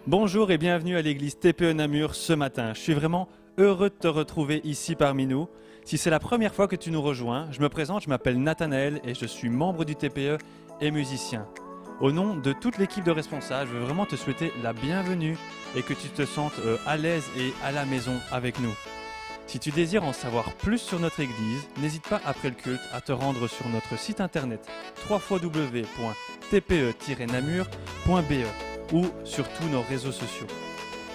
Bonjour et bienvenue à l'église TPE Namur ce matin. Je suis vraiment heureux de te retrouver ici parmi nous. Si c'est la première fois que tu nous rejoins, je me présente, je m'appelle Nathanaël et je suis membre du TPE et musicien. Au nom de toute l'équipe de responsables, je veux vraiment te souhaiter la bienvenue et que tu te sentes à l'aise et à la maison avec nous. Si tu désires en savoir plus sur notre église, n'hésite pas après le culte à te rendre sur notre site internet www.tpe-namur.be ou sur tous nos réseaux sociaux.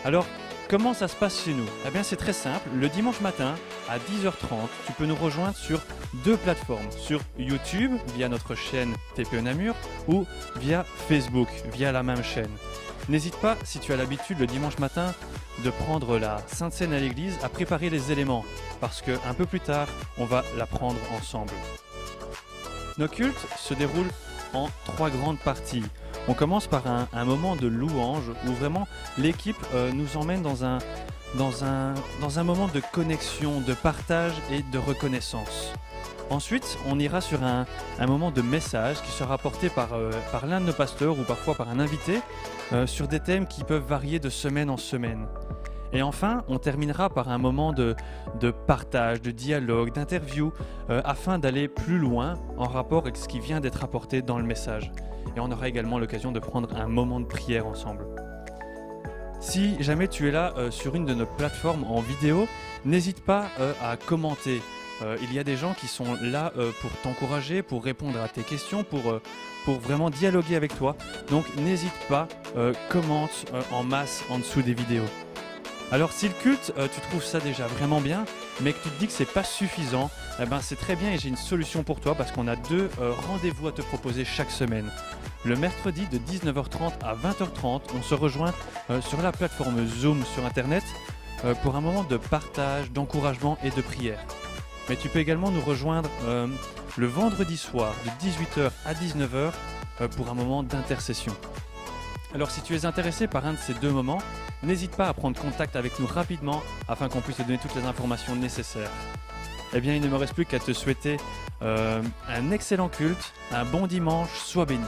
Alors, comment ça se passe chez nous? Eh bien, c'est très simple. Le dimanche matin, à 10h30, tu peux nous rejoindre sur deux plateformes. Sur YouTube, via notre chaîne TPE Namur, ou via Facebook, via la même chaîne. N'hésite pas, si tu as l'habitude le dimanche matin de prendre la Sainte Seine à l'église, à préparer les éléments, parce qu'un peu plus tard, on va la prendre ensemble. Nos cultes se déroulent en trois grandes parties. On commence par un moment de louange où vraiment l'équipe nous emmène dans un moment de connexion, de partage et de reconnaissance. Ensuite, on ira sur un moment de message qui sera porté par l'un de nos pasteurs ou parfois par un invité sur des thèmes qui peuvent varier de semaine en semaine. Et enfin, on terminera par un moment de partage, de dialogue, d'interview, afin d'aller plus loin en rapport avec ce qui vient d'être apporté dans le message. Et on aura également l'occasion de prendre un moment de prière ensemble. Si jamais tu es là sur une de nos plateformes en vidéo, n'hésite pas à commenter. Il y a des gens qui sont là pour t'encourager, pour répondre à tes questions, pour vraiment dialoguer avec toi. Donc n'hésite pas, commente en masse en dessous des vidéos. Alors si le culte, tu trouves ça déjà vraiment bien, mais que tu te dis que c'est pas suffisant, eh ben c'est très bien et j'ai une solution pour toi parce qu'on a deux rendez-vous à te proposer chaque semaine. Le mercredi de 19h30 à 20h30, on se rejoint sur la plateforme Zoom sur Internet pour un moment de partage, d'encouragement et de prière. Mais tu peux également nous rejoindre le vendredi soir de 18h à 19h pour un moment d'intercession. Alors si tu es intéressé par un de ces deux moments, n'hésite pas à prendre contact avec nous rapidement afin qu'on puisse te donner toutes les informations nécessaires. Eh bien, il ne me reste plus qu'à te souhaiter un excellent culte, un bon dimanche, sois béni.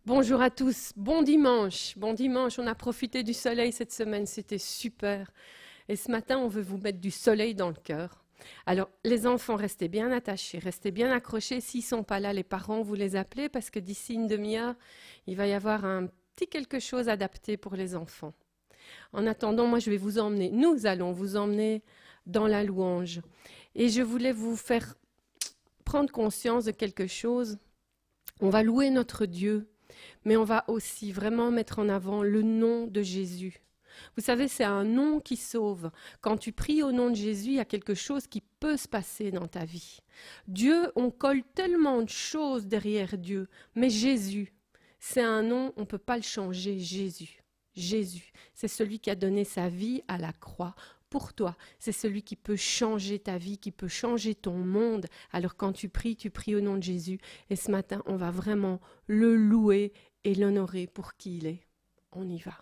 Bonjour à tous, bon dimanche, on a profité du soleil cette semaine, c'était super. Et ce matin, on veut vous mettre du soleil dans le cœur. Alors, les enfants, restez bien attachés, restez bien accrochés. S'ils ne sont pas là, les parents, vous les appelez parce que d'ici une demi-heure, il va y avoir un petit quelque chose adapté pour les enfants. En attendant, moi, nous allons vous emmener dans la louange. Et je voulais vous faire prendre conscience de quelque chose. On va louer notre Dieu, mais on va aussi vraiment mettre en avant le nom de Jésus. Vous savez, c'est un nom qui sauve. Quand tu pries au nom de Jésus, il y a quelque chose qui peut se passer dans ta vie. Dieu, on colle tellement de choses derrière Dieu, mais Jésus, c'est un nom, on ne peut pas le changer, Jésus. Jésus, c'est celui qui a donné sa vie à la croix. Pour toi, c'est celui qui peut changer ta vie, qui peut changer ton monde. Alors quand tu pries au nom de Jésus. Et ce matin, on va vraiment le louer et l'honorer pour qui il est. On y va.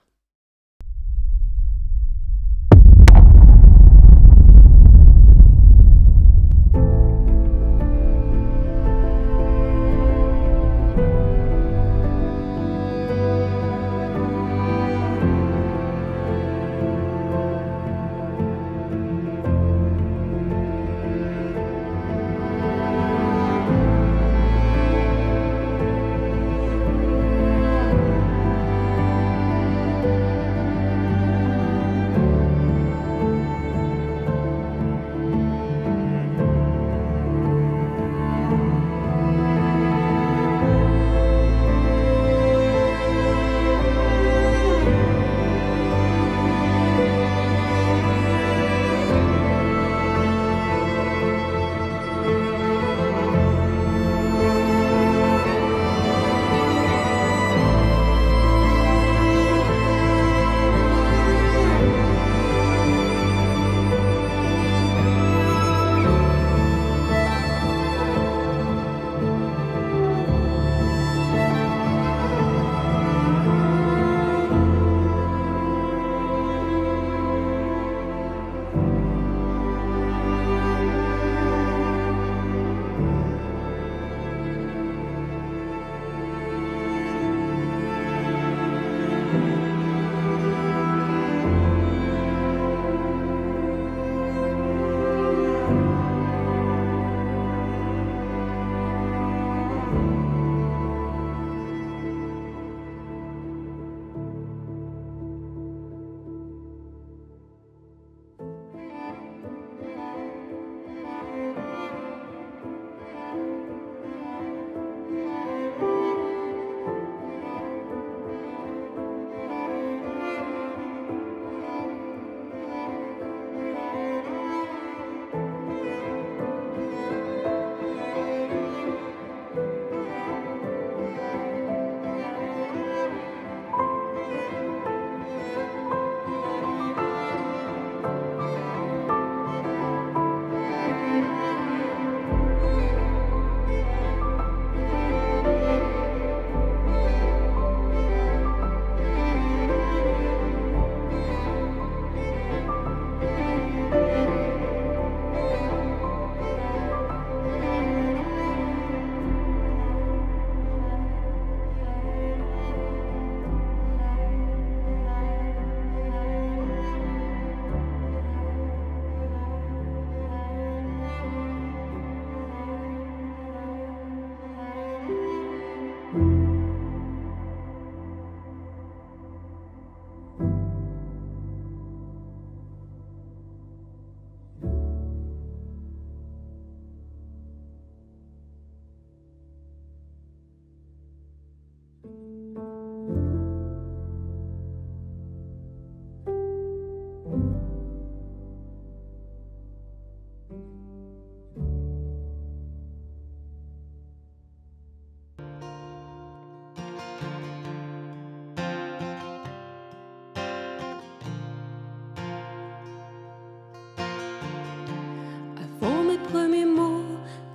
Premiers mots,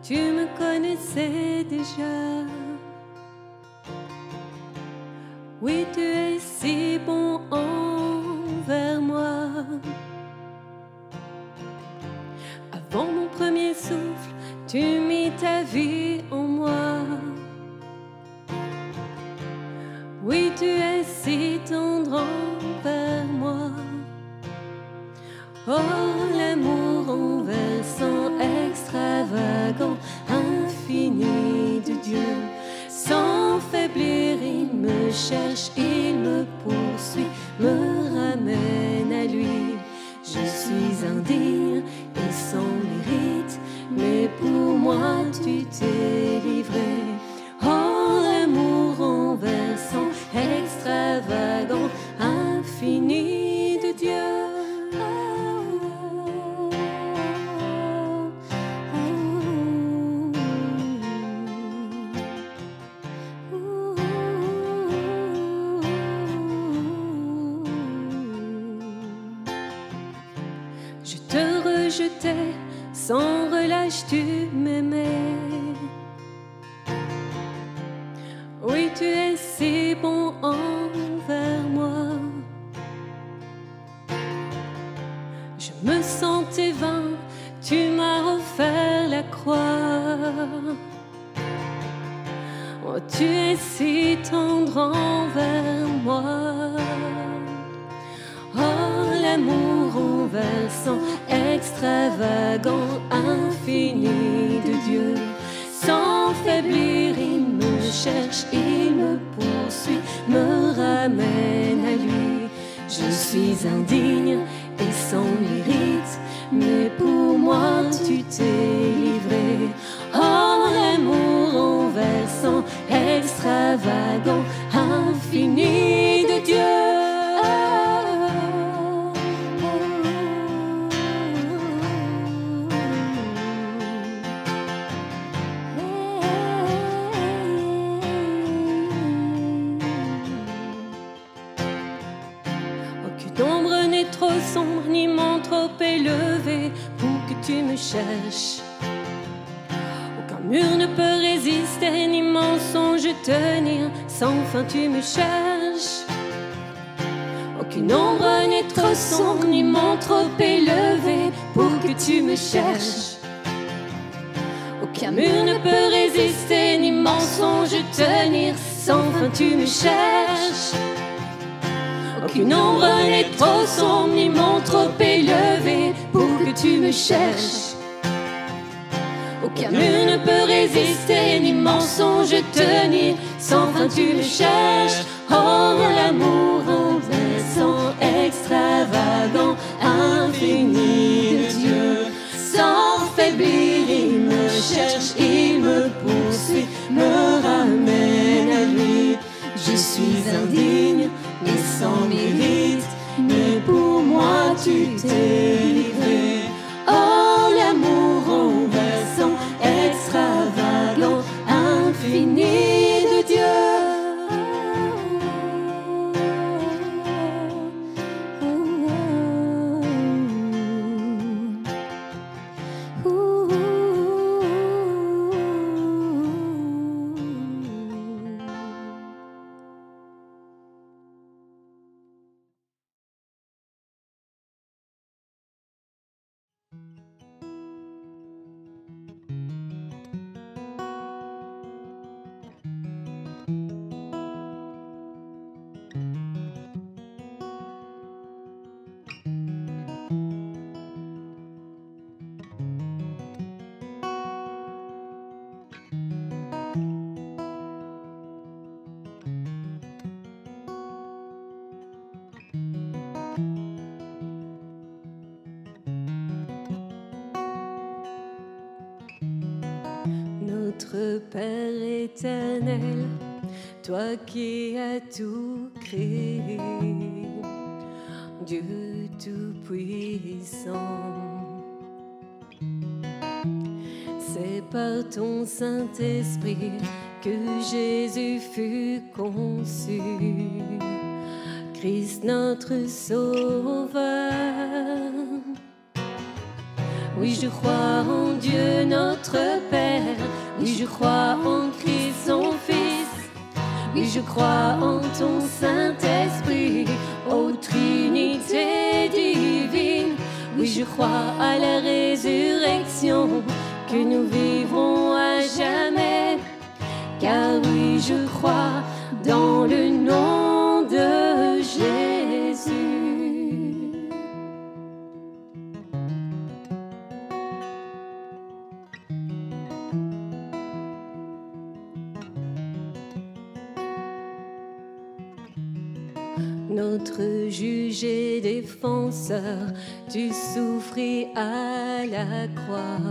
tu me connaissais déjà. Oui, tu es si bon envers moi. Avant mon premier souffle, tu mis ta vie en moi. Oh, l'amour renversant, extravagant, infini de Dieu. Sans faiblir, il me cherche, il me poursuit, me ramène à lui. Je suis indigne et sans mérite, mais pour moi tu t'es livré. Oh, l'amour renversant, extravagant, infini de Dieu. Je te rejetais, sans relâche tu m'aimais. Oui, tu es si bon envers moi. Je me sentais vain, tu m'as offert la croix. Oh, tu es si tendre envers moi. Oh, l'amour renversant, extravagant, infini de Dieu. Sans faiblir, il me cherche, il me poursuit, me ramène à lui. Je suis indigne et sans mérite, mais pour moi tu t'es livré. Oh, l'amour renversant, extravagant, infini de Dieu. L'ombre n'est trop sombre, ni mon trop élevé pour que tu me cherches. Aucun mur ne peut résister, ni mensonge tenir, sans fin tu me cherches. Aucune ombre n'est trop sombre, ni mon trop élevé pour que tu me cherches. Aucun mur ne peut résister, ni mensonge tenir, sans fin tu me cherches. Aucune ombre n'est trop sombre, ni mon trop élevé pour que tu me cherches. Aucun mur ne peut résister, ni mensonge tenir, sans fin tu me cherches. Oh, l'amour renversant, extravagant, infini de Dieu. Sans faiblir, il me cherche, il me poursuit, me ramène à lui. Je suis indigne et sans mérite, mais pour moi tu t'es livré. Oh, l'amour renversant, extravagant, infini de Dieu. Notre Père éternel, toi qui as tout créé, Dieu tout-puissant, c'est par ton Saint-Esprit que Jésus fut conçu, Christ notre Sauveur. Oui, je crois en Dieu notre Père. Oui, je crois en Christ son Fils. Oui, je crois en ton Saint-Esprit, ô Trinité divine. Oui, je crois à la résurrection, que nous vivrons à jamais. Car oui, je crois dans le nom de Jésus. notre juge et défenseur, tu souffris à la croix.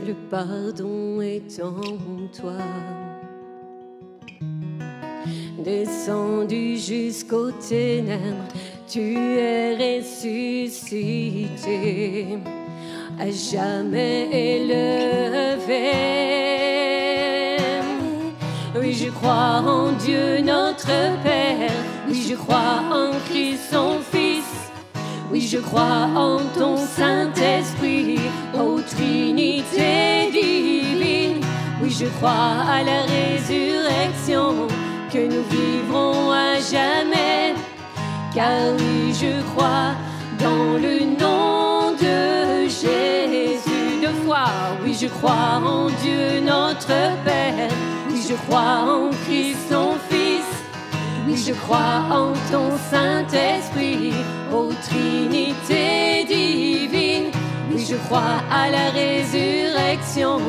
Le pardon est en toi. Descendu jusqu'aux ténèbres, tu es ressuscité, à jamais élevé. Oui, je crois en Dieu notre Père. Oui, je crois en Christ son Fils. Oui, je crois en ton Saint-Esprit, ô Trinité divine. Oui, je crois à la résurrection, que nous vivrons à jamais. Car oui, je crois dans le nom de Jésus. Deux fois, oui, je crois en Dieu notre Père. Oui, je crois en Christ son Fils. Oui, je crois en ton Saint-Esprit, ô Trinité divine. Oui, je crois à la résurrection,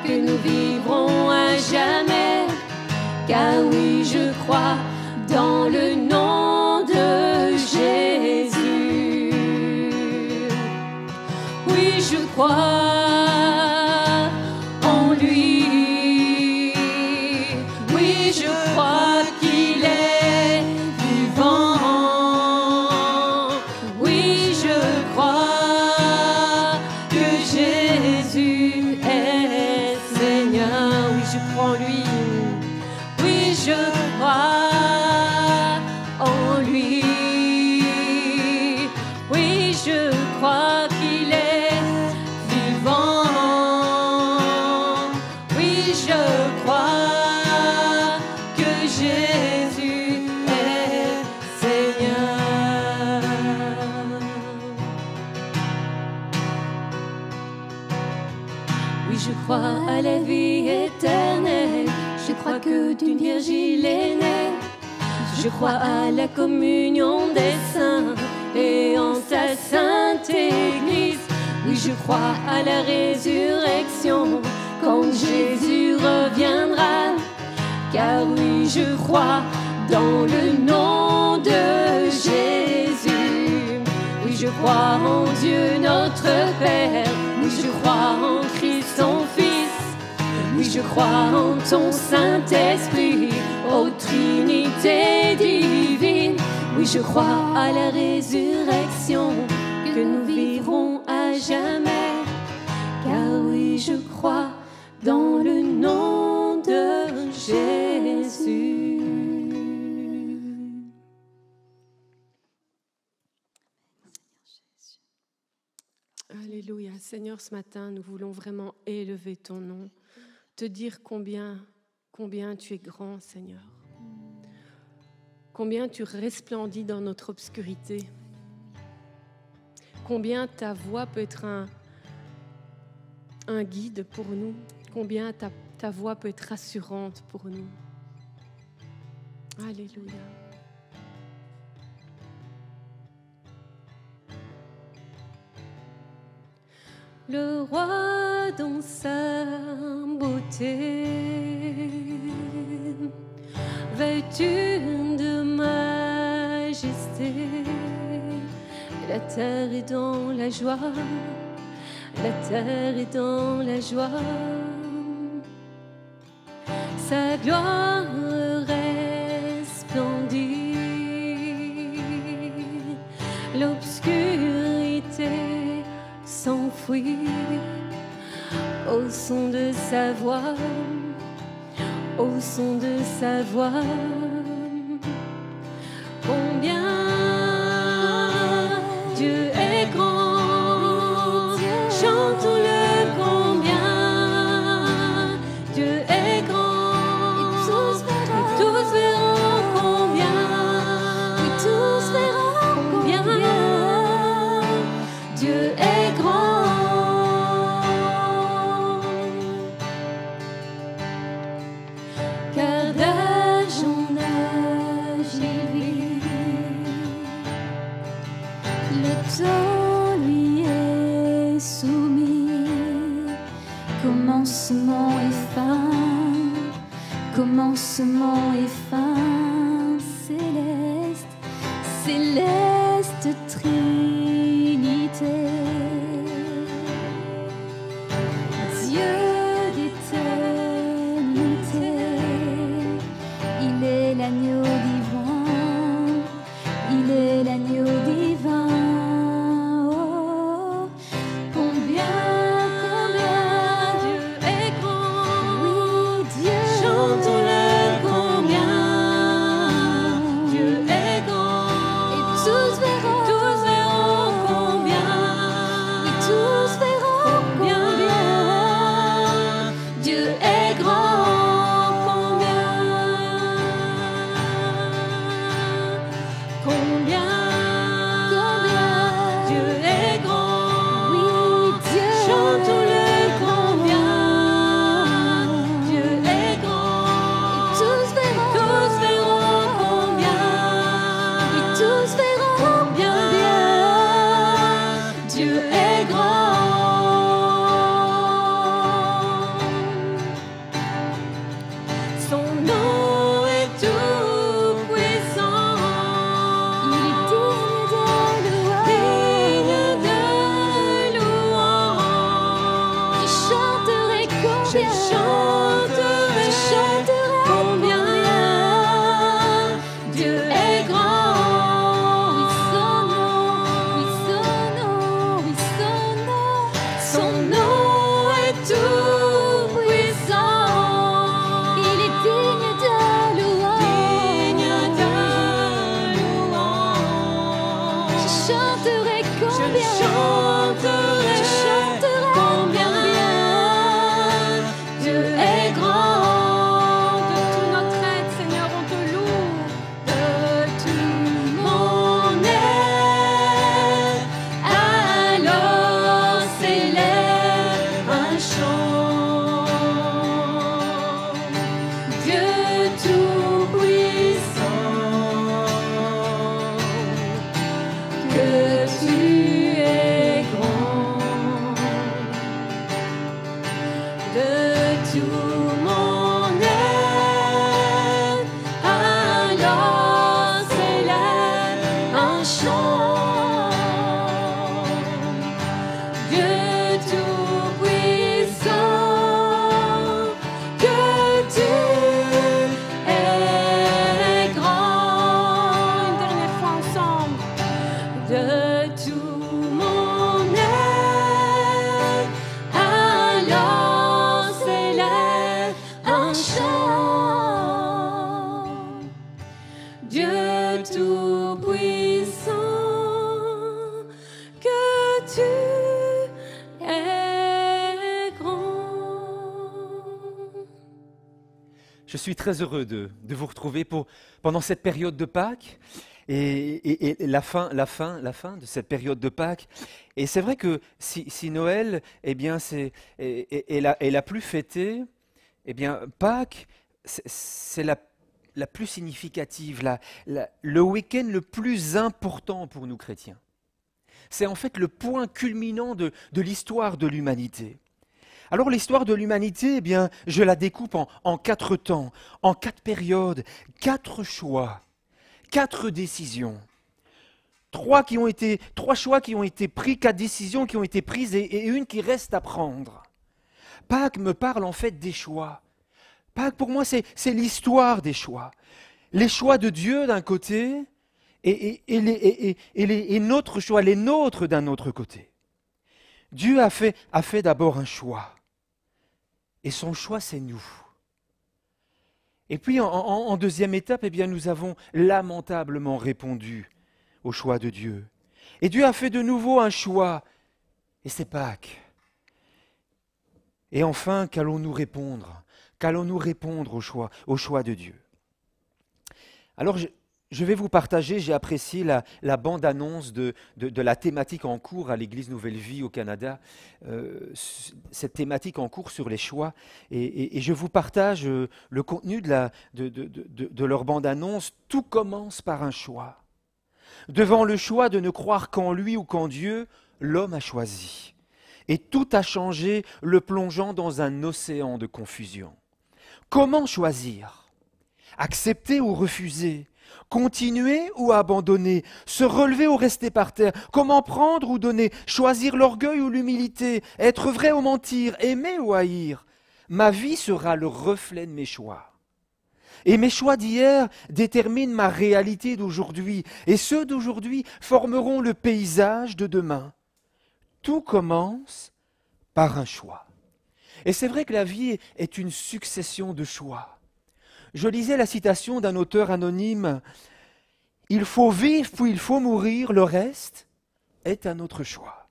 que nous vivrons à jamais. Car oui, je crois dans le nom de Jésus. Oui, je crois en lui. Oui, je crois qu'il est vivant. Oui, je crois que Jésus est Seigneur. Oui, je crois en lui. Oui, je crois en lui. Oui, je crois qu'il est vivant. Oui, je crois que Jésus est Seigneur. Oui, je crois à la vie éternelle. Je crois que d'une vierge il est né. Je crois à la communion des saints et en ta sainte Église. Oui, je crois à la résurrection quand Jésus reviendra. Car oui, je crois dans le nom de Jésus. Oui, je crois en Dieu notre Père. Oui, je crois en Christ son Fils. Oui, je crois en ton Saint-Esprit, ô Trinité divine. Oui, je crois à la résurrection, que nous vivrons à jamais. Car oui, je crois dans le nom de Jésus. Alléluia. Seigneur, ce matin, nous voulons vraiment élever ton nom. Te dire combien tu es grand, Seigneur. Combien tu resplendis dans notre obscurité. Combien ta voix peut être un guide pour nous. Combien ta voix peut être rassurante pour nous. Alléluia. Le roi dans sa beauté, vêtu de majesté, la terre est dans la joie, la terre est dans la joie, sa gloire resplendit, l'obscurité s'enfuit au son de sa voix, au son de sa voix. Combien Dieu est grand, chantons-le combien Dieu est grand, et tous verront combien, et tous verront combien Dieu est grand. Car d'âge en âge il vit, le temps lui est soumis. Commencement et fin, commencement et fin céleste, céleste Trinité. Dieu d'éternité, il est l'agneau divin, il est l'agneau divin. Oh, combien Dieu est grand. Oui, Dieu. Chantons-le, combien Dieu est grand. Et tous verront combien. Et tous verront combien Dieu est grand. Combien Dieu est grand. Oui, Dieu. Chantons-le, combien Dieu est grand. Et tous verront combien. Et tous verront combien Dieu est grand. Son nom est tout puissant. Il est digne de louange. Je chanterai combien. Je chanterai combien Dieu est grand. Oui, son nom, son nom est tout puissant. Il est digne de louange. Je chanterai combien. Je chanterai combien Dieu est grand. De tout notre être, Seigneur, on te loue. De tout mon être, alors s'élève un chant. Dieu tout-puissant, que tu es grand. De tout mon être, alors s'élève un chant. Dieu tout-puissant, que tu es grand. Une dernière fois ensemble. De tout mon être, alors s'élève un chant. Dieu tout-puissant, que tu es grand. Je suis très heureux de vous retrouver pendant cette période de Pâques et la fin de cette période de Pâques. Et c'est vrai que si Noël, eh bien, est la plus fêtée, eh bien, Pâques, c'est la plus significative, le week-end le plus important pour nous chrétiens. C'est en fait le point culminant de l'histoire de l'humanité. Alors l'histoire de l'humanité, eh bien, je la découpe en 4 temps, en 4 périodes, 4 choix, 4 décisions. 3 choix qui ont été pris, 4 décisions qui ont été prises et une qui reste à prendre. Pâques me parle en fait des choix. Pâques pour moi c'est l'histoire des choix. Les choix de Dieu d'un côté et notre choix, les nôtres d'un autre côté. Dieu a fait d'abord un choix. Et son choix, c'est nous. Et puis, en deuxième étape, eh bien, nous avons lamentablement répondu au choix de Dieu. Et Dieu a fait de nouveau un choix, et c'est Pâques. Et enfin, qu'allons-nous répondre? Qu'allons-nous répondre au choix de Dieu? Alors, je vais vous partager, j'ai apprécié la bande-annonce de la thématique en cours à l'Église Nouvelle Vie au Canada, cette thématique en cours sur les choix. Et je vous partage le contenu de leur bande-annonce. Tout commence par un choix. Devant le choix de ne croire qu'en lui ou qu'en Dieu, l'homme a choisi. Et tout a changé, le plongeant dans un océan de confusion. Comment choisir? Accepter ou refuser? Continuer ou abandonner? Se relever ou rester par terre? Comment prendre ou donner? Choisir l'orgueil ou l'humilité? Être vrai ou mentir? Aimer ou haïr? Ma vie sera le reflet de mes choix. Et mes choix d'hier déterminent ma réalité d'aujourd'hui. Et ceux d'aujourd'hui formeront le paysage de demain. Tout commence par un choix. Et c'est vrai que la vie est une succession de choix. Je lisais la citation d'un auteur anonyme. Il faut vivre puis il faut mourir, le reste est un autre choix.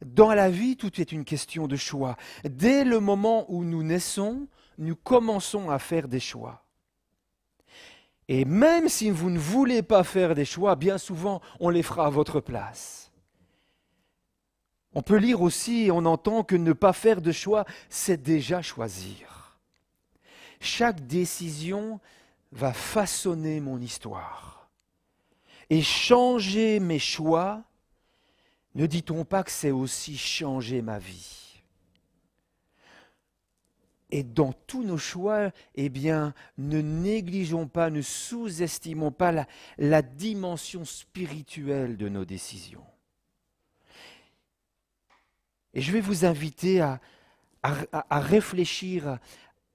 Dans la vie, tout est une question de choix. Dès le moment où nous naissons, nous commençons à faire des choix. Et même si vous ne voulez pas faire des choix, bien souvent, on les fera à votre place. On peut lire aussi et on entend que ne pas faire de choix, c'est déjà choisir. Chaque décision va façonner mon histoire. Et changer mes choix, ne dit-on pas que c'est aussi changer ma vie? Et dans tous nos choix, eh bien, ne négligeons pas, ne sous-estimons pas la dimension spirituelle de nos décisions. Et je vais vous inviter à réfléchir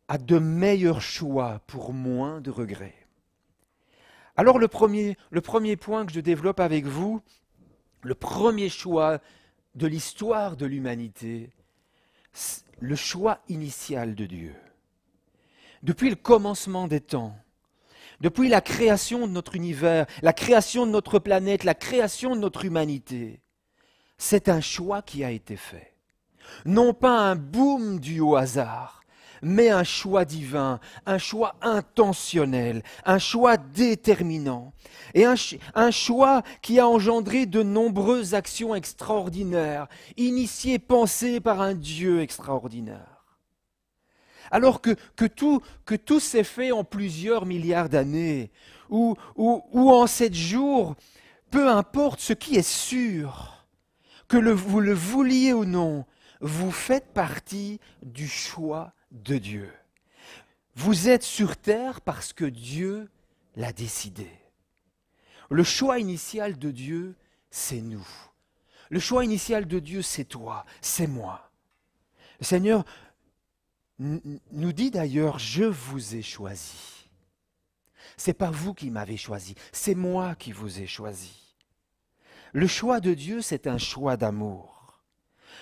à de meilleurs choix pour moins de regrets. Alors le premier point que je développe avec vous, le premier choix de l'histoire de l'humanité, le choix initial de Dieu. Depuis le commencement des temps, depuis la création de notre univers, la création de notre planète, la création de notre humanité, c'est un choix qui a été fait. Non pas un boom dû au hasard, mais un choix divin, un choix intentionnel, un choix déterminant, et un choix qui a engendré de nombreuses actions extraordinaires, initiées, pensées par un Dieu extraordinaire. Alors que tout s'est fait en plusieurs milliards d'années, ou en 7 jours, peu importe, ce qui est sûr, que vous le vouliez ou non, vous faites partie du choix de Dieu. Vous êtes sur terre parce que Dieu l'a décidé. Le choix initial de Dieu, c'est nous. Le choix initial de Dieu, c'est toi, c'est moi. Le Seigneur nous dit d'ailleurs, je vous ai choisi. C'est pas vous qui m'avez choisi, c'est moi qui vous ai choisi. Le choix de Dieu, c'est un choix d'amour.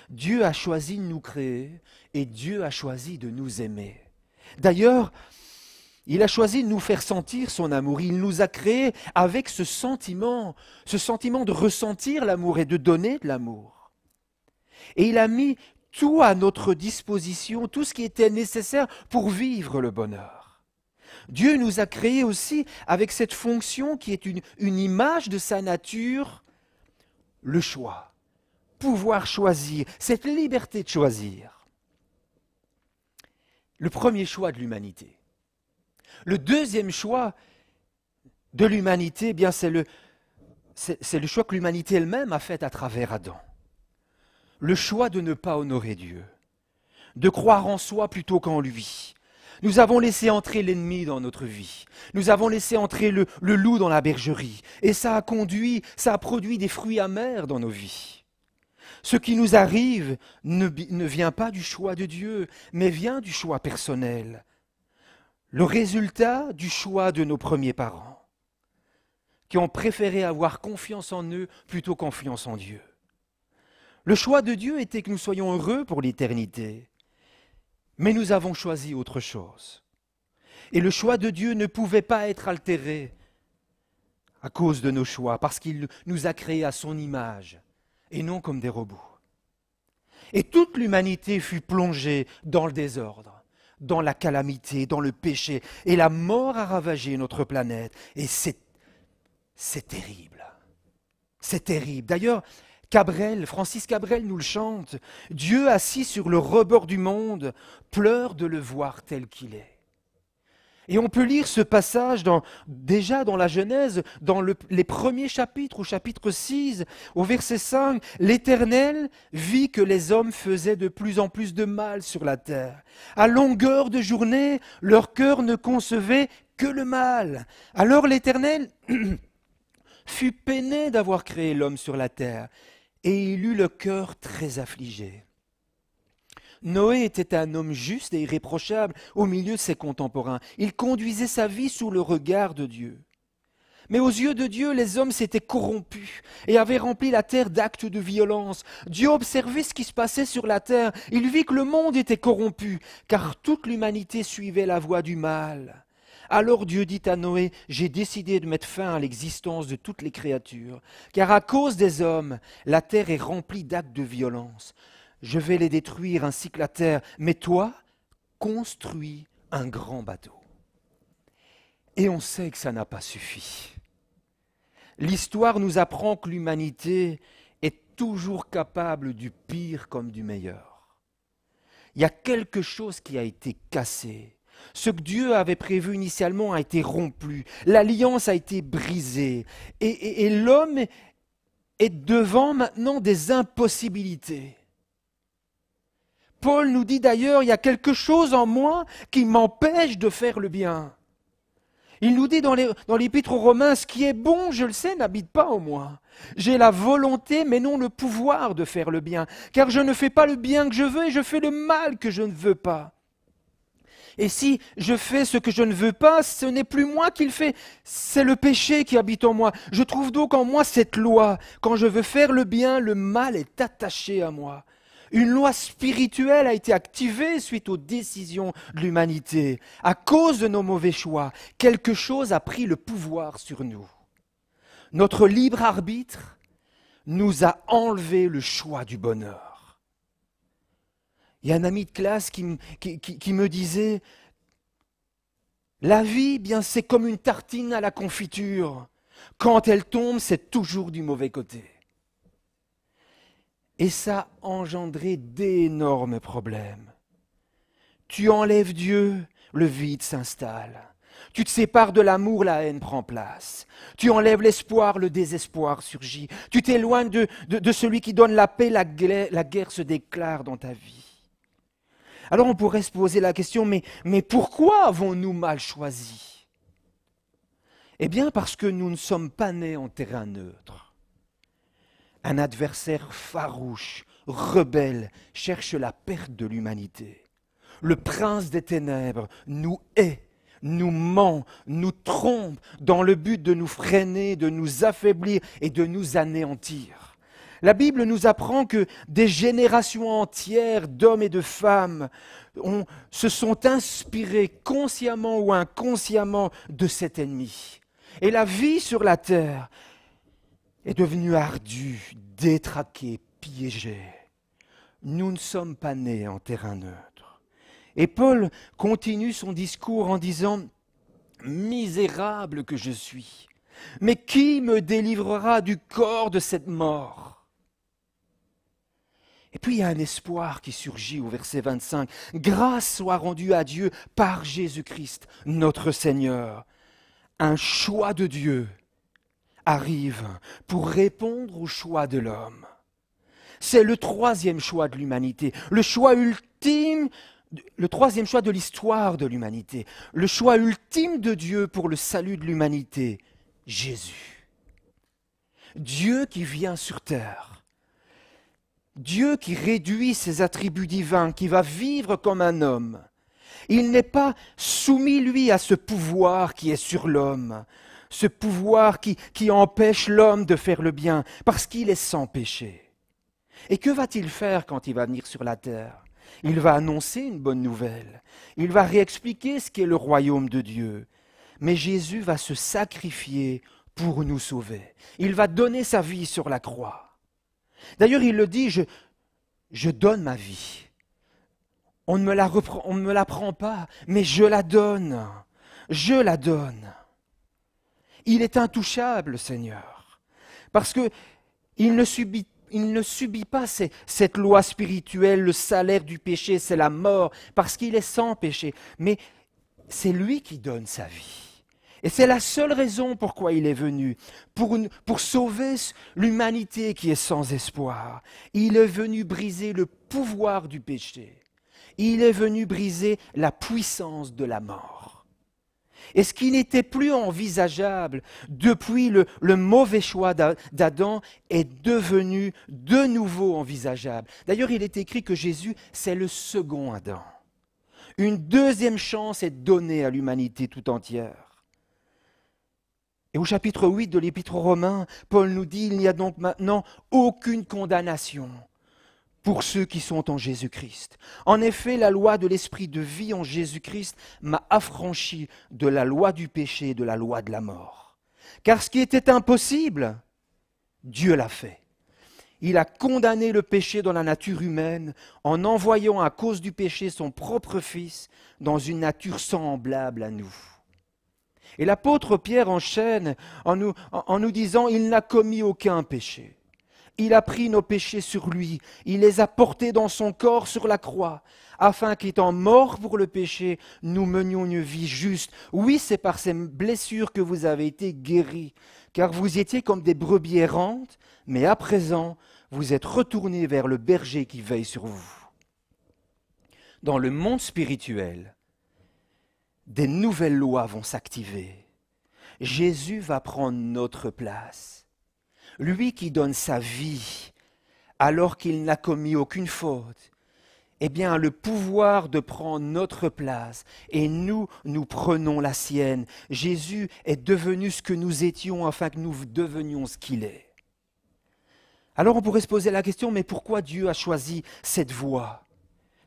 Dieu a choisi de nous créer et Dieu a choisi de nous aimer. D'ailleurs, il a choisi de nous faire sentir son amour. Il nous a créés avec ce sentiment de ressentir l'amour et de donner de l'amour. Et il a mis tout à notre disposition, tout ce qui était nécessaire pour vivre le bonheur. Dieu nous a créés aussi avec cette fonction qui est une image de sa nature, le choix. Pouvoir choisir, cette liberté de choisir. Le premier choix de l'humanité. Le deuxième choix de l'humanité, eh bien c'est le choix que l'humanité elle-même a fait à travers Adam. Le choix de ne pas honorer Dieu, de croire en soi plutôt qu'en lui. Nous avons laissé entrer l'ennemi dans notre vie. Nous avons laissé entrer le loup dans la bergerie. Et ça a produit des fruits amers dans nos vies. Ce qui nous arrive ne vient pas du choix de Dieu, mais vient du choix personnel. Le résultat du choix de nos premiers parents, qui ont préféré avoir confiance en eux plutôt que confiance en Dieu. Le choix de Dieu était que nous soyons heureux pour l'éternité, mais nous avons choisi autre chose. Et le choix de Dieu ne pouvait pas être altéré à cause de nos choix, parce qu'il nous a créés à son image, et non comme des robots. Et toute l'humanité fut plongée dans le désordre, dans la calamité, dans le péché, et la mort a ravagé notre planète. Et c'est terrible. C'est terrible. D'ailleurs, Francis Cabrel nous le chante. Dieu assis sur le rebord du monde pleure de le voir tel qu'il est. Et on peut lire ce passage déjà dans la Genèse, dans les premiers chapitres, au chapitre 6, au verset 5, « L'Éternel vit que les hommes faisaient de plus en plus de mal sur la terre. À longueur de journée, leur cœur ne concevait que le mal. Alors l'Éternel fut peiné d'avoir créé l'homme sur la terre, et il eut le cœur très affligé. Noé était un homme juste et irréprochable au milieu de ses contemporains. Il conduisait sa vie sous le regard de Dieu. Mais aux yeux de Dieu, les hommes s'étaient corrompus et avaient rempli la terre d'actes de violence. Dieu observait ce qui se passait sur la terre. Il vit que le monde était corrompu, car toute l'humanité suivait la voie du mal. Alors Dieu dit à Noé, « J'ai décidé de mettre fin à l'existence de toutes les créatures, car à cause des hommes, la terre est remplie d'actes de violence. Je vais les détruire ainsi que la terre, mais toi, construis un grand bateau. » Et on sait que ça n'a pas suffi. L'histoire nous apprend que l'humanité est toujours capable du pire comme du meilleur. Il y a quelque chose qui a été cassé. Ce que Dieu avait prévu initialement a été rompu. L'alliance a été brisée. Et l'homme est devant maintenant des impossibilités. Paul nous dit d'ailleurs, il y a quelque chose en moi qui m'empêche de faire le bien. Il nous dit dans l'Épître aux Romains, ce qui est bon, je le sais, n'habite pas en moi. J'ai la volonté, mais non le pouvoir de faire le bien, car je ne fais pas le bien que je veux et je fais le mal que je ne veux pas. Et si je fais ce que je ne veux pas, ce n'est plus moi qui le fais, c'est le péché qui habite en moi. Je trouve donc en moi cette loi. Quand je veux faire le bien, le mal est attaché à moi. Une loi spirituelle a été activée suite aux décisions de l'humanité. À cause de nos mauvais choix, quelque chose a pris le pouvoir sur nous. Notre libre arbitre nous a enlevé le choix du bonheur. Il y a un ami de classe qui me disait « La vie, bien, c'est comme une tartine à la confiture. Quand elle tombe, c'est toujours du mauvais côté. » Et ça a engendré d'énormes problèmes. Tu enlèves Dieu, le vide s'installe. Tu te sépares de l'amour, la haine prend place. Tu enlèves l'espoir, le désespoir surgit. Tu t'éloignes de celui qui donne la paix, la guerre se déclare dans ta vie. Alors on pourrait se poser la question, mais pourquoi avons-nous mal choisi? Eh bien parce que nous ne sommes pas nés en terrain neutre. Un adversaire farouche, rebelle, cherche la perte de l'humanité. Le prince des ténèbres nous hait, nous ment, nous trompe dans le but de nous freiner, de nous affaiblir et de nous anéantir. La Bible nous apprend que des générations entières d'hommes et de femmes se sont inspirés consciemment ou inconsciemment de cet ennemi. Et la vie sur la terre est devenue ardue, détraquée, piégée. Nous ne sommes pas nés en terrain neutre. Et Paul continue son discours en disant « Misérable que je suis, mais qui me délivrera du corps de cette mort ?» Et puis il y a un espoir qui surgit au verset 25. « Grâce soit rendue à Dieu par Jésus-Christ, notre Seigneur. » Un choix de Dieu arrive pour répondre au choix de l'homme. C'est le troisième choix de l'humanité, le choix ultime, le troisième choix de l'histoire de l'humanité, le choix ultime de Dieu pour le salut de l'humanité, Jésus. Dieu qui vient sur terre, Dieu qui réduit ses attributs divins, qui va vivre comme un homme. Il n'est pas soumis, lui, à ce pouvoir qui est sur l'homme, ce pouvoir qui empêche l'homme de faire le bien, parce qu'il est sans péché. Et que va-t-il faire quand il va venir sur la terre? Il va annoncer une bonne nouvelle. Il va réexpliquer ce qu'est le royaume de Dieu. Mais Jésus va se sacrifier pour nous sauver. Il va donner sa vie sur la croix. D'ailleurs, il le dit, je donne ma vie. On ne me la prend pas, mais je la donne. Je la donne. Il est intouchable, le Seigneur, parce qu'il ne subit pas cette loi spirituelle, le salaire du péché, c'est la mort, parce qu'il est sans péché. Mais c'est lui qui donne sa vie. Et c'est la seule raison pourquoi il est venu, pour sauver l'humanité qui est sans espoir. Il est venu briser le pouvoir du péché. Il est venu briser la puissance de la mort. Et ce qui n'était plus envisageable depuis le mauvais choix d'Adam est devenu de nouveau envisageable. D'ailleurs, il est écrit que Jésus, c'est le second Adam. Une deuxième chance est donnée à l'humanité tout entière. Et au chapitre 8 de l'Épître aux Romains, Paul nous dit, il n'y a donc maintenant aucune condamnation pour ceux qui sont en Jésus-Christ. En effet, la loi de l'esprit de vie en Jésus-Christ m'a affranchi de la loi du péché et de la loi de la mort. Car ce qui était impossible, Dieu l'a fait. Il a condamné le péché dans la nature humaine en envoyant à cause du péché son propre Fils dans une nature semblable à nous. Et l'apôtre Pierre enchaîne en nous disant « Il n'a commis aucun péché ». Il a pris nos péchés sur lui, il les a portés dans son corps sur la croix, afin qu'étant morts pour le péché, nous menions une vie juste. Oui, c'est par ces blessures que vous avez été guéris, car vous étiez comme des brebis errantes, mais à présent, vous êtes retournés vers le berger qui veille sur vous. Dans le monde spirituel, des nouvelles lois vont s'activer. Jésus va prendre notre place. Lui qui donne sa vie alors qu'il n'a commis aucune faute, eh bien, a le pouvoir de prendre notre place et nous prenons la sienne. Jésus est devenu ce que nous étions afin que nous devenions ce qu'il est. Alors on pourrait se poser la question, mais pourquoi Dieu a choisi cette voie,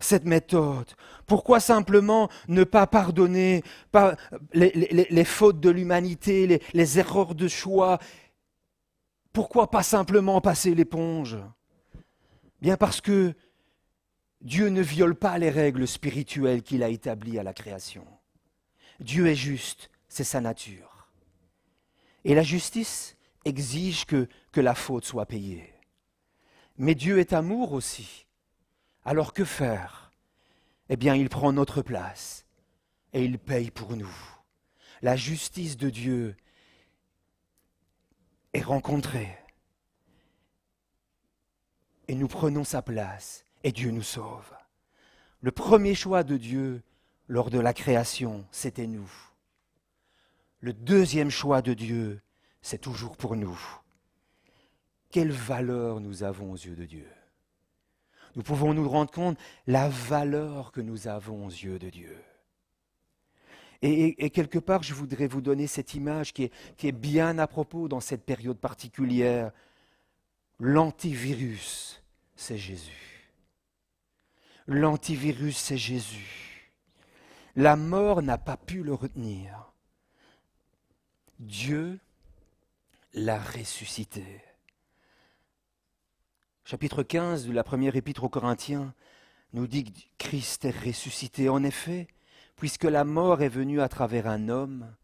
cette méthode? Pourquoi simplement ne pas pardonner les fautes de l'humanité, les erreurs de choix? Pourquoi pas simplement passer l'éponge? Bien parce que Dieu ne viole pas les règles spirituelles qu'il a établies à la création. Dieu est juste, c'est sa nature. Et la justice exige que la faute soit payée. Mais Dieu est amour aussi. Alors que faire? Eh bien, il prend notre place et il paye pour nous. La justice de Dieu est rencontrée. Et nous prenons sa place et Dieu nous sauve. Le premier choix de Dieu lors de la création, c'était nous. Le deuxième choix de Dieu, c'est toujours pour nous. Quelle valeur nous avons aux yeux de Dieu? Nous pouvons nous rendre compte la valeur que nous avons aux yeux de Dieu. Et quelque part, je voudrais vous donner cette image qui est bien à propos dans cette période particulière. L'antivirus, c'est Jésus. L'antivirus, c'est Jésus. La mort n'a pas pu le retenir. Dieu l'a ressuscité. Chapitre 15 de la première épître aux Corinthiens nous dit que Christ est ressuscité. En effet, puisque la mort est venue à travers un homme,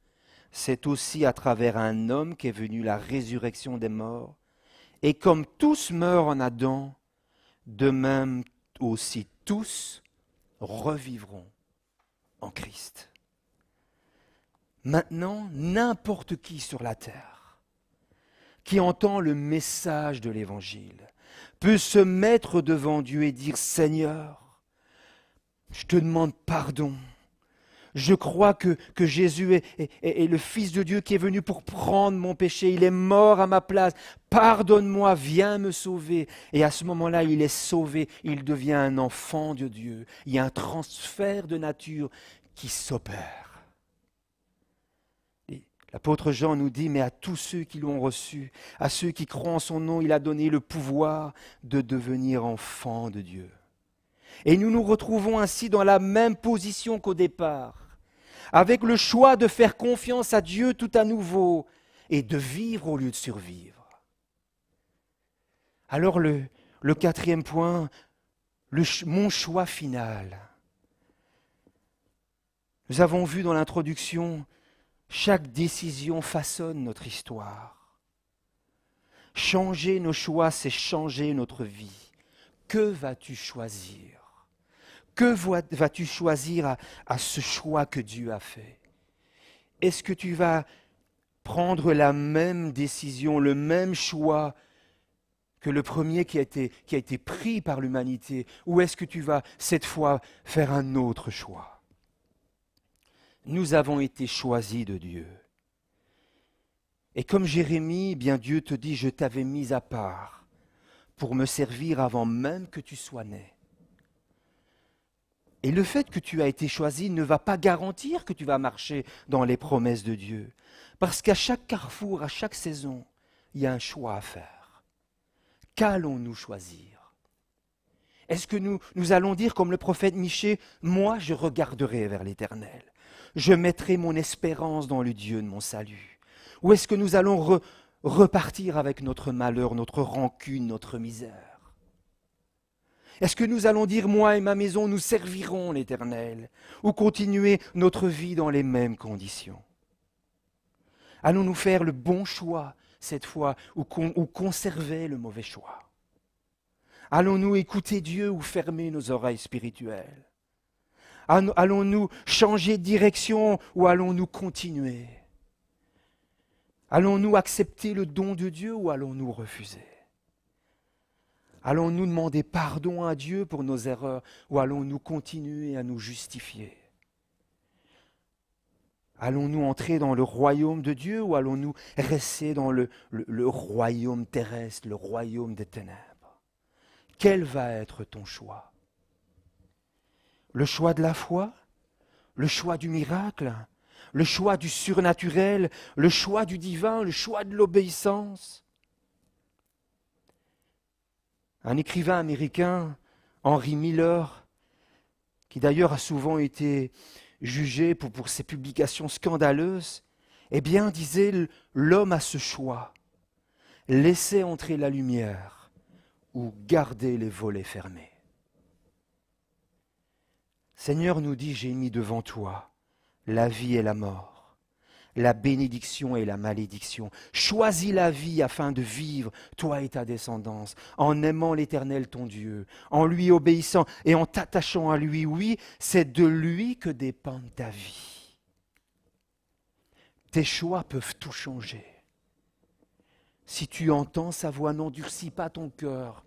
c'est aussi à travers un homme qu'est venue la résurrection des morts. Et comme tous meurent en Adam, de même aussi tous revivront en Christ. Maintenant, n'importe qui sur la terre qui entend le message de l'Évangile peut se mettre devant Dieu et dire « Seigneur, je te demande pardon. Je crois que Jésus est le Fils de Dieu qui est venu pour prendre mon péché. Il est mort à ma place. Pardonne-moi, viens me sauver. » Et à ce moment-là, il est sauvé. Il devient un enfant de Dieu. Il y a un transfert de nature qui s'opère. L'apôtre Jean nous dit, mais à tous ceux qui l'ont reçu, à ceux qui croient en son nom, il a donné le pouvoir de devenir enfants de Dieu. Et nous nous retrouvons ainsi dans la même position qu'au départ, avec le choix de faire confiance à Dieu tout à nouveau et de vivre au lieu de survivre. Alors le quatrième point, mon choix final. Nous avons vu dans l'introduction, chaque décision façonne notre histoire. Changer nos choix, c'est changer notre vie. Que vas-tu choisir? Que vas-tu choisir à ce choix que Dieu a fait? Est-ce que tu vas prendre la même décision, le même choix que le premier qui a été pris par l'humanité? Ou est-ce que tu vas cette fois faire un autre choix? nous avons été choisis de Dieu. Et comme Jérémie, bien Dieu te dit, je t'avais mis à part pour me servir avant même que tu sois né. Et le fait que tu as été choisi ne va pas garantir que tu vas marcher dans les promesses de Dieu. Parce qu'à chaque carrefour, à chaque saison, il y a un choix à faire. Qu'allons-nous choisir? Est-ce que nous allons dire comme le prophète Michée, moi je regarderai vers l'Éternel, je mettrai mon espérance dans le Dieu de mon salut? Ou est-ce que nous allons repartir avec notre malheur, notre rancune, notre misère? Est-ce que nous allons dire, moi et ma maison, nous servirons l'Éternel, ou continuer notre vie dans les mêmes conditions? Allons-nous faire le bon choix cette fois, ou conserver le mauvais choix? Allons-nous écouter Dieu ou fermer nos oreilles spirituelles? Allons-nous changer de direction ou allons-nous continuer? Allons-nous accepter le don de Dieu ou allons-nous refuser? Allons-nous demander pardon à Dieu pour nos erreurs ou allons-nous continuer à nous justifier? Allons-nous entrer dans le royaume de Dieu ou allons-nous rester dans le royaume terrestre, le royaume des ténèbres? Quel va être ton choix? Le choix de la foi? Le choix du miracle? Le choix du surnaturel? Le choix du divin? Le choix de l'obéissance? Un écrivain américain, Henry Miller, qui d'ailleurs a souvent été jugé pour ses publications scandaleuses, eh bien, disait, l'homme a ce choix, laisser entrer la lumière ou garder les volets fermés. Seigneur nous dit, j'ai mis devant toi la vie et la mort, la bénédiction et la malédiction. Choisis la vie afin de vivre, toi et ta descendance, en aimant l'Éternel ton Dieu, en lui obéissant et en t'attachant à lui. Oui, c'est de lui que dépend ta vie. Tes choix peuvent tout changer. Si tu entends sa voix, n'endurcis pas ton cœur,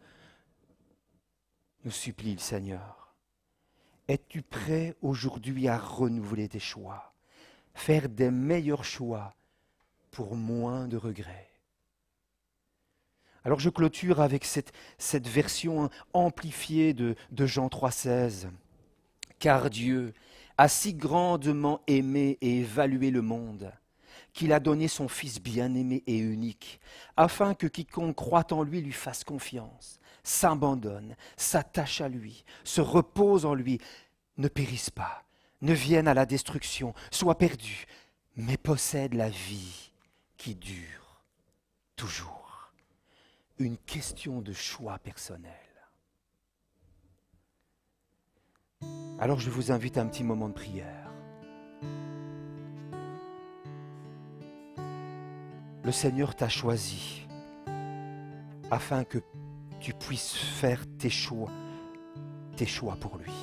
nous supplie le Seigneur. Es-tu prêt aujourd'hui à renouveler tes choix? Faire des meilleurs choix pour moins de regrets. Alors je clôture avec cette version amplifiée de Jean 3,16. Car Dieu a si grandement aimé et évalué le monde qu'il a donné son Fils bien-aimé et unique, afin que quiconque croit en lui fasse confiance, s'abandonne, s'attache à lui, se repose en lui, ne périsse pas, ne vienne à la destruction, soit perdu, mais possède la vie qui dure toujours. Une question de choix personnel. Alors je vous invite à un petit moment de prière. Le Seigneur t'a choisi afin que tu puisses faire tes choix pour lui.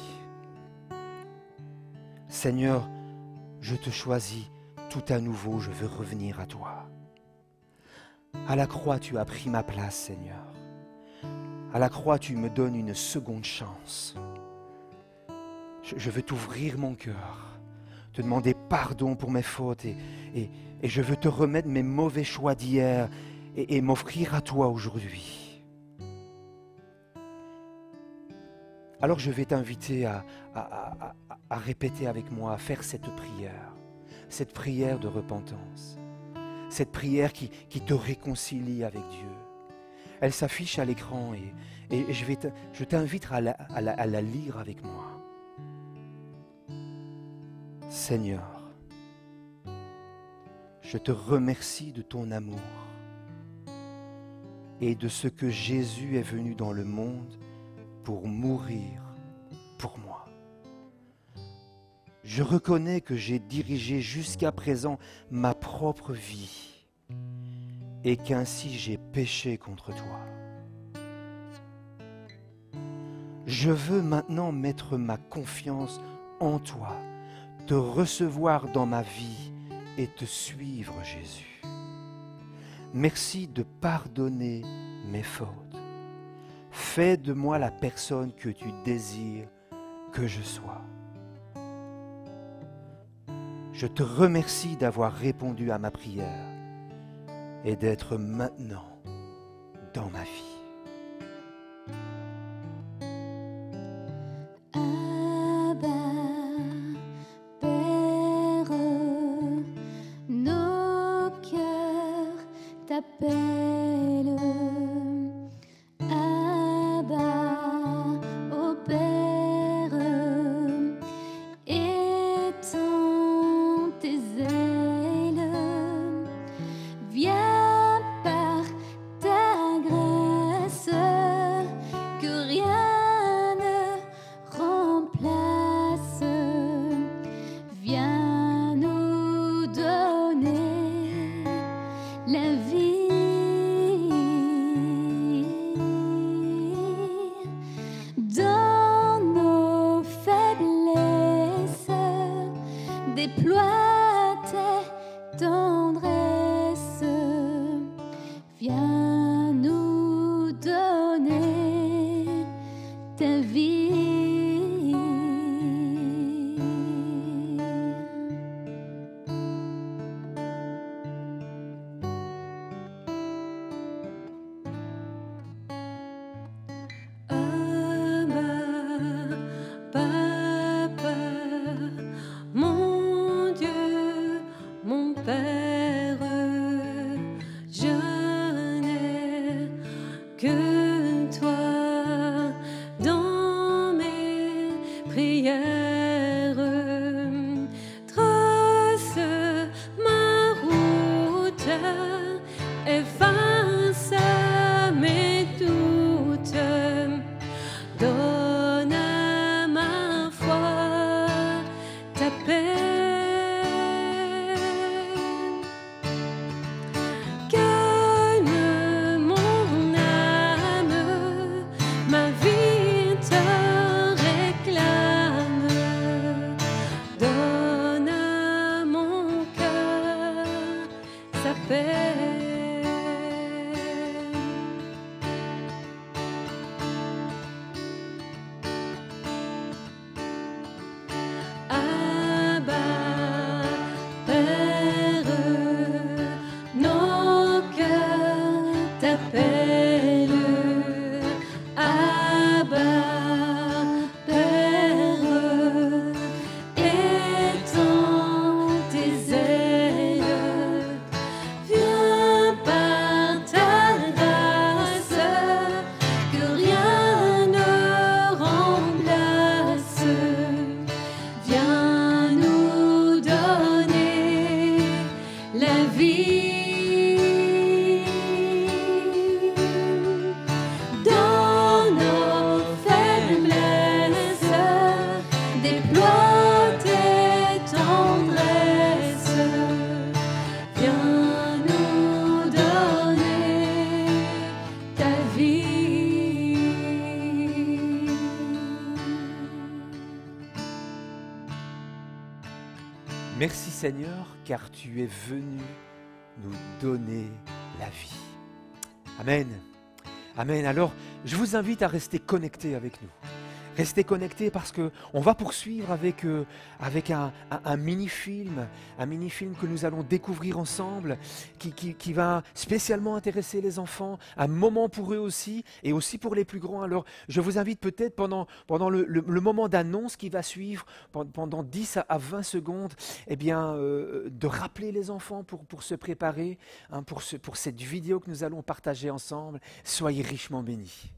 Seigneur, je te choisis tout à nouveau, je veux revenir à toi. À la croix, tu as pris ma place, Seigneur. À la croix, tu me donnes une seconde chance. Je veux t'ouvrir mon cœur, te demander pardon pour mes fautes et je veux te remettre mes mauvais choix d'hier et m'offrir à toi aujourd'hui. Alors je vais t'inviter à répéter avec moi, à faire cette prière de repentance, cette prière qui te réconcilie avec Dieu. Elle s'affiche à l'écran et je t'invite à la lire avec moi. Seigneur, je te remercie de ton amour et de ce que Jésus est venu dans le monde pour mourir pour moi. Je reconnais que j'ai dirigé jusqu'à présent ma propre vie et qu'ainsi j'ai péché contre toi. Je veux maintenant mettre ma confiance en toi, te recevoir dans ma vie et te suivre, Jésus. Merci de pardonner mes fautes. Fais de moi la personne que tu désires que je sois. Je te remercie d'avoir répondu à ma prière et d'être maintenant dans ma vie. Merci Seigneur, car tu es venu nous donner la vie. Amen. Amen. Alors, je vous invite à rester connectés avec nous. Restez connectés parce qu'on va poursuivre avec un mini-film que nous allons découvrir ensemble, qui va spécialement intéresser les enfants, un moment pour eux aussi, et aussi pour les plus grands. Alors, je vous invite peut-être pendant le moment d'annonce qui va suivre, pendant 10 à 20 secondes, eh bien, de rappeler les enfants pour se préparer, hein, pour cette vidéo que nous allons partager ensemble. Soyez richement bénis.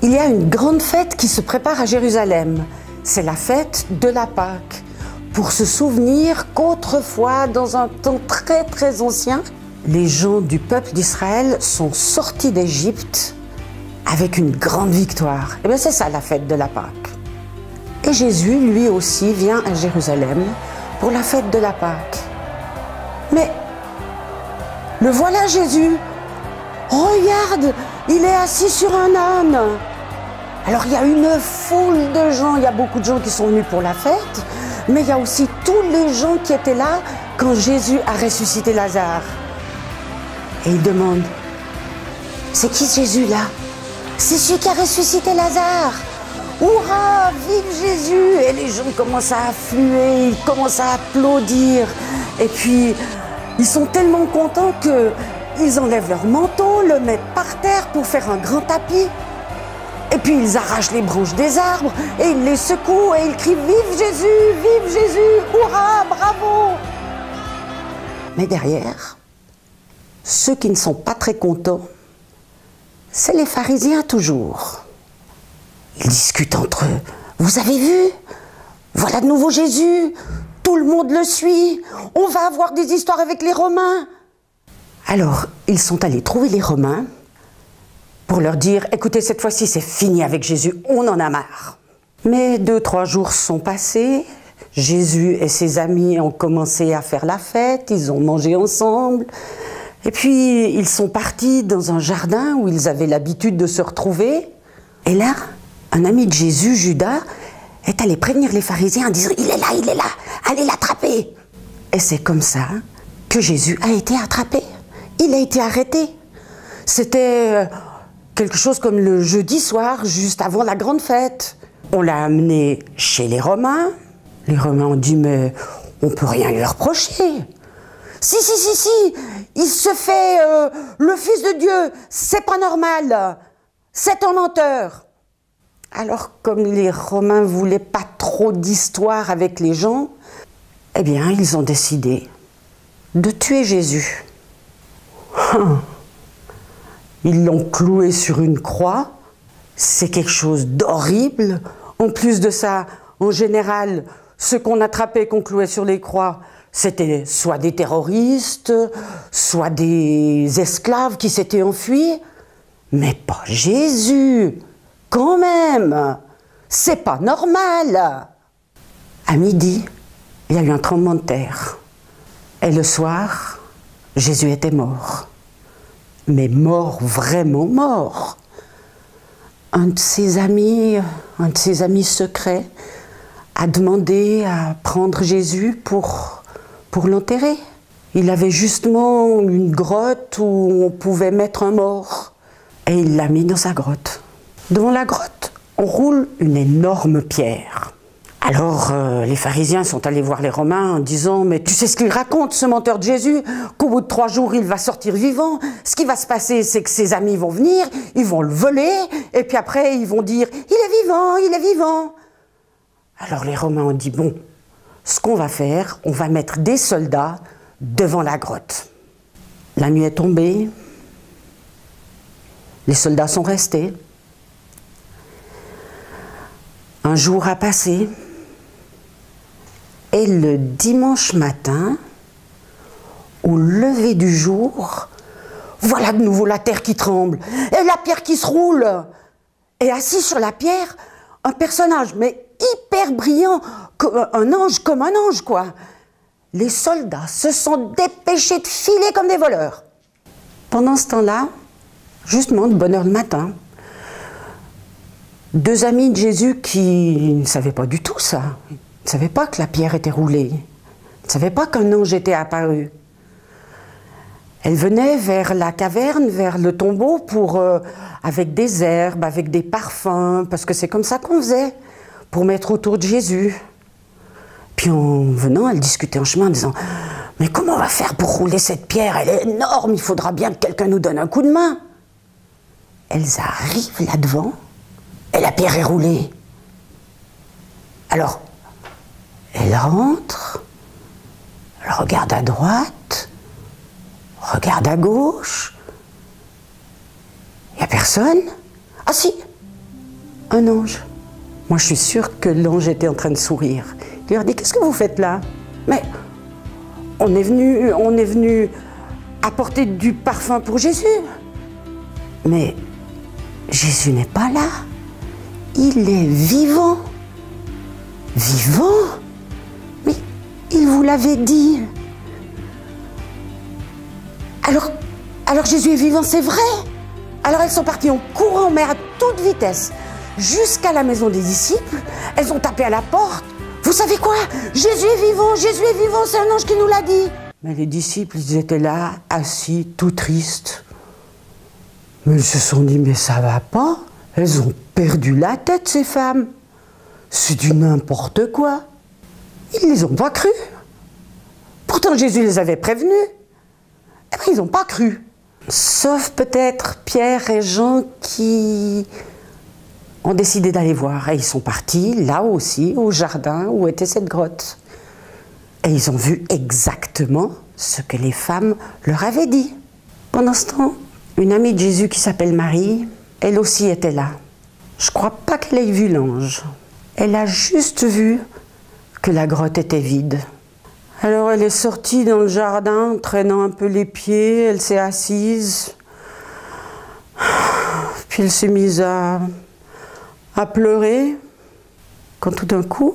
Il y a une grande fête qui se prépare à Jérusalem. C'est la fête de la Pâque. Pour se souvenir qu'autrefois, dans un temps très très ancien, les gens du peuple d'Israël sont sortis d'Égypte avec une grande victoire. Et bien c'est ça la fête de la Pâque. Et Jésus, lui aussi, vient à Jérusalem pour la fête de la Pâque. Mais le voilà Jésus. Regarde, il est assis sur un âne. Alors il y a une foule de gens, il y a beaucoup de gens qui sont venus pour la fête, mais il y a aussi tous les gens qui étaient là quand Jésus a ressuscité Lazare. Et il demande, c'est qui ce Jésus là? C'est celui qui a ressuscité Lazare. Hurrah, vive Jésus! Et les gens commencent à affluer, ils commencent à applaudir. Et puis, ils sont tellement contents qu'ils enlèvent leur manteau, le mettent par terre pour faire un grand tapis. Et puis, ils arrachent les branches des arbres et ils les secouent et ils crient « Vive Jésus, hurrah, bravo !» Mais derrière, ceux qui ne sont pas très contents, c'est les pharisiens toujours. Ils discutent entre eux. Vous avez vu? Voilà de nouveau Jésus. Tout le monde le suit. On va avoir des histoires avec les Romains. Alors, ils sont allés trouver les Romains pour leur dire, écoutez, cette fois-ci, c'est fini avec Jésus. On en a marre. Mais 2-3 jours sont passés. Jésus et ses amis ont commencé à faire la fête. Ils ont mangé ensemble. Et puis, ils sont partis dans un jardin où ils avaient l'habitude de se retrouver. Et là, un ami de Jésus, Judas, est allé prévenir les pharisiens en disant « Il est là, allez l'attraper !» Et c'est comme ça que Jésus a été attrapé. Il a été arrêté. C'était quelque chose comme le jeudi soir, juste avant la grande fête. On l'a amené chez les Romains. Les Romains ont dit « Mais on ne peut rien lui reprocher. » Si, il se fait le fils de Dieu, c'est pas normal, c'est un menteur. Alors, comme les Romains ne voulaient pas trop d'histoire avec les gens, eh bien, ils ont décidé de tuer Jésus. Ils l'ont cloué sur une croix, c'est quelque chose d'horrible. En plus de ça, en général, ceux qu'on attrapait, qu'on clouait sur les croix, c'était soit des terroristes, soit des esclaves qui s'étaient enfuis, mais pas Jésus. Quand même, c'est pas normal. À midi, il y a eu un tremblement de terre. Et le soir, Jésus était mort. Mais mort, vraiment mort. Un de ses amis secrets, a demandé à prendre Jésus pour l'enterrer. Il avait justement une grotte où on pouvait mettre un mort. Et il l'a mis dans sa grotte. Devant la grotte, on roule une énorme pierre. Alors, les pharisiens sont allés voir les Romains en disant « Mais tu sais ce qu'il raconte, ce menteur de Jésus, qu'au bout de 3 jours, il va sortir vivant. Ce qui va se passer, c'est que ses amis vont venir, ils vont le voler, et puis après, ils vont dire « Il est vivant !» Alors les Romains ont dit « Bon, ce qu'on va faire, on va mettre des soldats devant la grotte. » La nuit est tombée, les soldats sont restés. Un jour a passé, et le dimanche matin, au lever du jour, voilà de nouveau la terre qui tremble, et la pierre qui se roule. Et assis sur la pierre, un personnage, mais hyper brillant, un ange, comme un ange, quoi. Les soldats se sont dépêchés de filer comme des voleurs. Pendant ce temps-là, justement, de bonne heure le matin, 2 amis de Jésus qui ne savaient pas du tout ça, ils ne savaient pas que la pierre était roulée, ils ne savaient pas qu'un ange était apparu. Elle venait vers la caverne, vers le tombeau, avec des herbes, avec des parfums, parce que c'est comme ça qu'on faisait, pour mettre autour de Jésus. Puis en venant, elle discutait en chemin en disant « Mais comment on va faire pour rouler cette pierre? Elle est énorme, il faudra bien que quelqu'un nous donne un coup de main. » Elles arrivent là devant, et la pierre est roulée. Alors, elle rentre, elle regarde à droite, regarde à gauche. Il n'y a personne. Ah si, un ange. Moi, je suis sûre que l'ange était en train de sourire. Il leur dit, qu'est-ce que vous faites là? Mais on est venu apporter du parfum pour Jésus. Mais Jésus n'est pas là. Il est vivant. Vivant? Mais il vous l'avait dit. Alors Jésus est vivant, c'est vrai. Alors elles sont parties en courant, mais à toute vitesse, jusqu'à la maison des disciples. Elles ont tapé à la porte. Vous savez quoi? Jésus est vivant, c'est un ange qui nous l'a dit. Mais les disciples, ils étaient là, assis, tout tristes. Mais ils se sont dit, mais ça va pas. Elles ont perdu la tête, ces femmes. C'est du n'importe quoi. Ils les ont pas cru. Pourtant, Jésus les avait prévenus. Eh bien, ils n'ont pas cru. Sauf peut-être Pierre et Jean qui ont décidé d'aller voir. Et ils sont partis, là aussi, au jardin où était cette grotte. Et ils ont vu exactement ce que les femmes leur avaient dit. Pendant ce temps, une amie de Jésus qui s'appelle Marie, elle aussi était là. Je ne crois pas qu'elle ait vu l'ange. Elle a juste vu que la grotte était vide. Alors elle est sortie dans le jardin, traînant un peu les pieds, elle s'est assise. Puis elle s'est mise à pleurer. Quand tout d'un coup,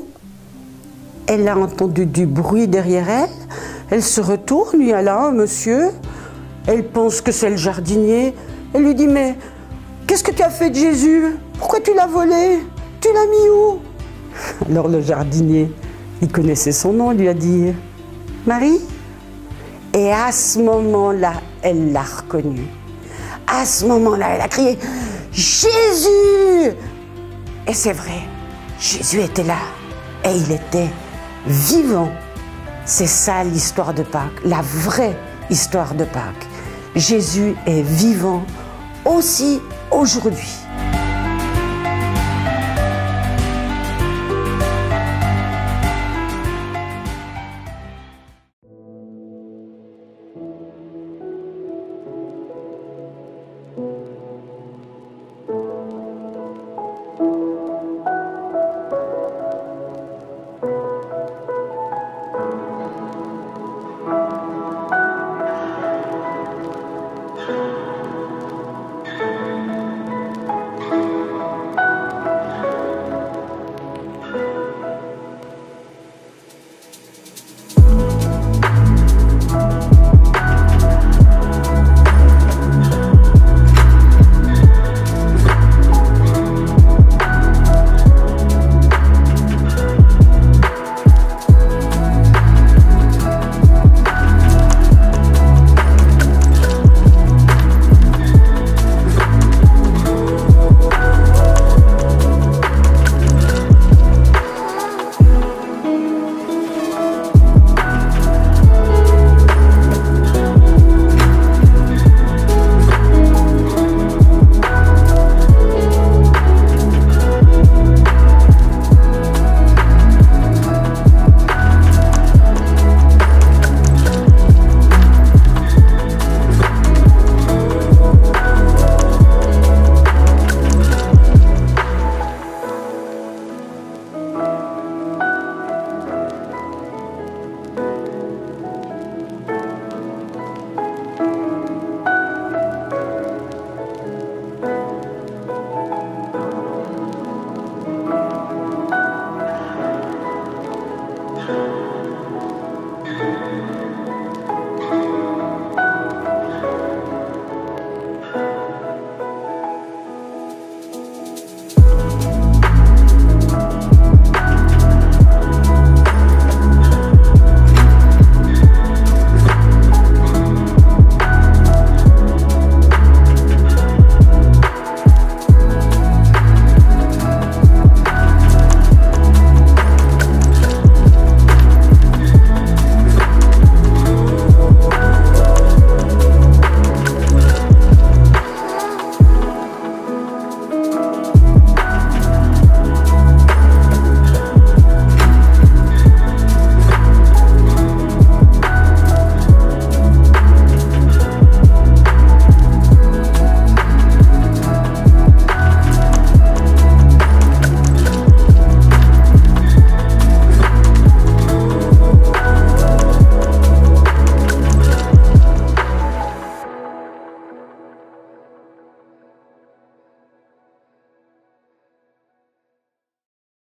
elle a entendu du bruit derrière elle. Elle se retourne, il y a là un monsieur. Elle pense que c'est le jardinier. Elle lui dit, mais qu'est-ce que tu as fait de Jésus? Pourquoi tu l'as volé? Tu l'as mis où? Alors le jardinier, il connaissait son nom, lui a dit, Marie. Et à ce moment-là, elle l'a reconnu. À ce moment-là, elle a crié, Jésus! Et c'est vrai, Jésus était là. Et il était vivant. C'est ça l'histoire de Pâques, la vraie histoire de Pâques. Jésus est vivant aussi aujourd'hui.